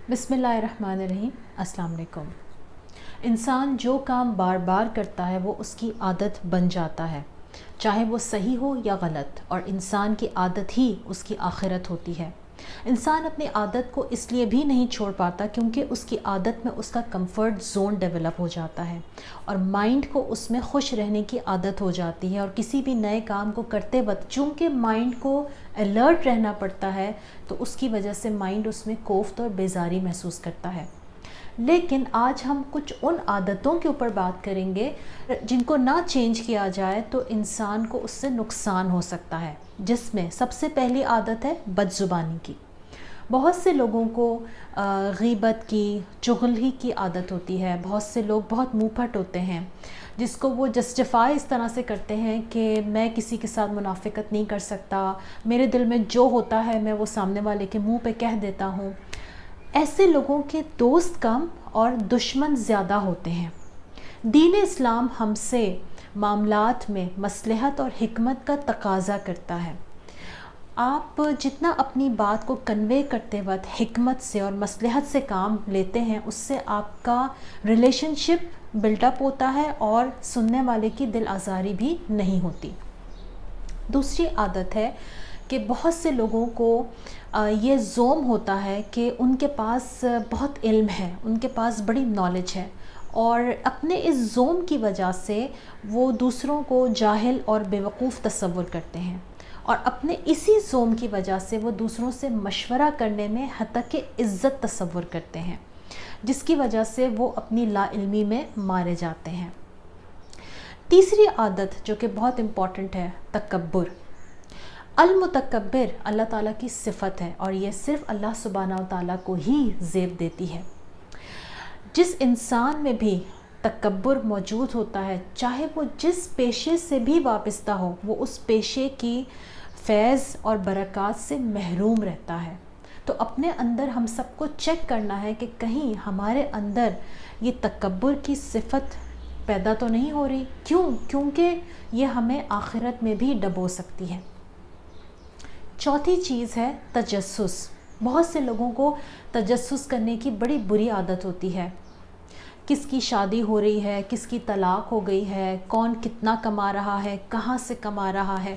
بسم اللہ الرحمن الرحیم. السلام علیکم. انسان جو کام بار بار کرتا ہے وہ اس کی عادت بن جاتا ہے، چاہے وہ صحیح ہو یا غلط، اور انسان کی عادت ہی اس کی آخرت ہوتی ہے. انسان اپنی عادت کو اس لیے بھی نہیں چھوڑ پاتا کیونکہ اس کی عادت میں اس کا کمفرٹ زون ڈیولپ ہو جاتا ہے اور مائنڈ کو اس میں خوش رہنے کی عادت ہو جاتی ہے. اور کسی بھی نئے کام کو کرتے وقت چونکہ مائنڈ کو الرٹ رہنا پڑتا ہے تو اس کی وجہ سے مائنڈ اس میں کوفت اور بیزاری محسوس کرتا ہے. لیکن آج ہم کچھ ان عادتوں کے اوپر بات کریں گے جن کو نہ چینج کیا جائے تو انسان کو اس سے نقصان ہو سکتا ہے، جس میں سب سے پہلی عادت ہے بد زبانی کی. بہت سے لوگوں کو غیبت کی، چغلی کی عادت ہوتی ہے. بہت سے لوگ بہت منہ پھٹ ہوتے ہیں جس کو وہ جسٹیفائی اس طرح سے کرتے ہیں کہ میں کسی کے ساتھ منافقت نہیں کر سکتا، میرے دل میں جو ہوتا ہے میں وہ سامنے والے کے منہ پہ کہہ دیتا ہوں. ایسے لوگوں کے دوست کم اور دشمن زیادہ ہوتے ہیں. دین اسلام ہم سے معاملات میں مصلحت اور حکمت کا تقاضا کرتا ہے. آپ جتنا اپنی بات کو کنوے کرتے وقت حکمت سے اور مصلحت سے کام لیتے ہیں، اس سے آپ کا ریلیشن شپ بلٹ اپ ہوتا ہے اور سننے والے کی دل آزاری بھی نہیں ہوتی. دوسری عادت ہے کہ بہت سے لوگوں کو یہ زوم ہوتا ہے کہ ان کے پاس بہت علم ہے، ان کے پاس بڑی نالج ہے، اور اپنے اس زوم کی وجہ سے وہ دوسروں کو جاہل اور بیوقوف تصور کرتے ہیں، اور اپنے اسی زوم کی وجہ سے وہ دوسروں سے مشورہ کرنے میں حتیٰ کہ عزت تصور کرتے ہیں، جس کی وجہ سے وہ اپنی لا علمی میں مارے جاتے ہیں. تیسری عادت جو کہ بہت امپورٹنٹ ہے، تکبر. المتکبر اللہ تعالیٰ کی صفت ہے اور یہ صرف اللہ سبحانہ و تعالیٰ کو ہی زیب دیتی ہے. جس انسان میں بھی تکبر موجود ہوتا ہے، چاہے وہ جس پیشے سے بھی وابستہ ہو، وہ اس پیشے کی فیض اور برکات سے محروم رہتا ہے. تو اپنے اندر ہم سب کو چیک کرنا ہے کہ کہیں ہمارے اندر یہ تکبر کی صفت پیدا تو نہیں ہو رہی. کیونکہ یہ ہمیں آخرت میں بھی ڈبو سکتی ہے. چوتھی چیز ہے تجسس. بہت سے لوگوں کو تجسس کرنے کی بڑی بری عادت ہوتی ہے. کس کی شادی ہو رہی ہے، کس کی طلاق ہو گئی ہے، کون کتنا کما رہا ہے، کہاں سے کما رہا ہے،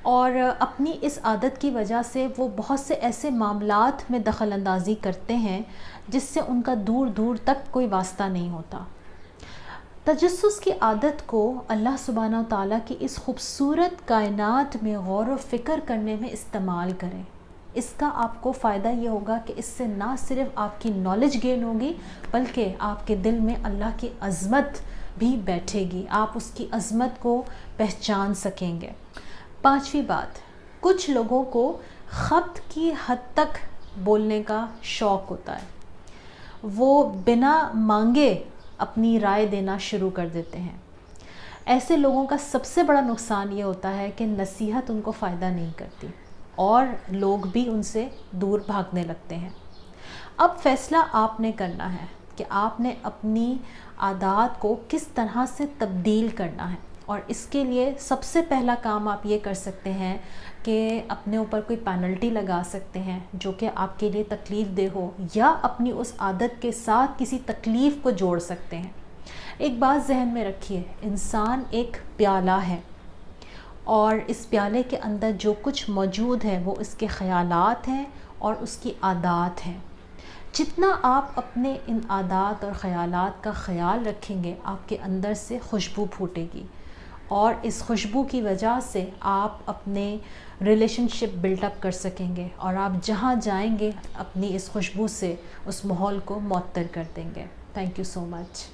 اور اپنی اس عادت کی وجہ سے وہ بہت سے ایسے معاملات میں دخل اندازی کرتے ہیں جس سے ان کا دور دور تک کوئی واسطہ نہیں ہوتا. تجسس کی عادت کو اللہ سبحانہ و تعالیٰ کی اس خوبصورت کائنات میں غور و فکر کرنے میں استعمال کریں. اس کا آپ کو فائدہ یہ ہوگا کہ اس سے نہ صرف آپ کی نالج گین ہوگی بلکہ آپ کے دل میں اللہ کی عظمت بھی بیٹھے گی، آپ اس کی عظمت کو پہچان سکیں گے. پانچویں بات، کچھ لوگوں کو خبط کی حد تک بولنے کا شوق ہوتا ہے. وہ بنا مانگے اپنی رائے دینا شروع کر دیتے ہیں. ایسے لوگوں کا سب سے بڑا نقصان یہ ہوتا ہے کہ نصیحت ان کو فائدہ نہیں کرتی اور لوگ بھی ان سے دور بھاگنے لگتے ہیں. اب فیصلہ آپ نے کرنا ہے کہ آپ نے اپنی عادات کو کس طرح سے تبدیل کرنا ہے، اور اس کے لیے سب سے پہلا کام آپ یہ کر سکتے ہیں کہ اپنے اوپر کوئی پینلٹی لگا سکتے ہیں جو کہ آپ کے لیے تکلیف دہ ہو، یا اپنی اس عادت کے ساتھ کسی تکلیف کو جوڑ سکتے ہیں. ایک بات ذہن میں رکھیے، انسان ایک پیالہ ہے اور اس پیالے کے اندر جو کچھ موجود ہے وہ اس کے خیالات ہیں اور اس کی عادات ہیں. جتنا آپ اپنے ان عادات اور خیالات کا خیال رکھیں گے، آپ کے اندر سے خوشبو پھوٹے گی، اور اس خوشبو کی وجہ سے آپ اپنے ریلیشن شپ بلٹ اپ کر سکیں گے، اور آپ جہاں جائیں گے اپنی اس خوشبو سے اس ماحول کو معطر کر دیں گے. Thank you so much.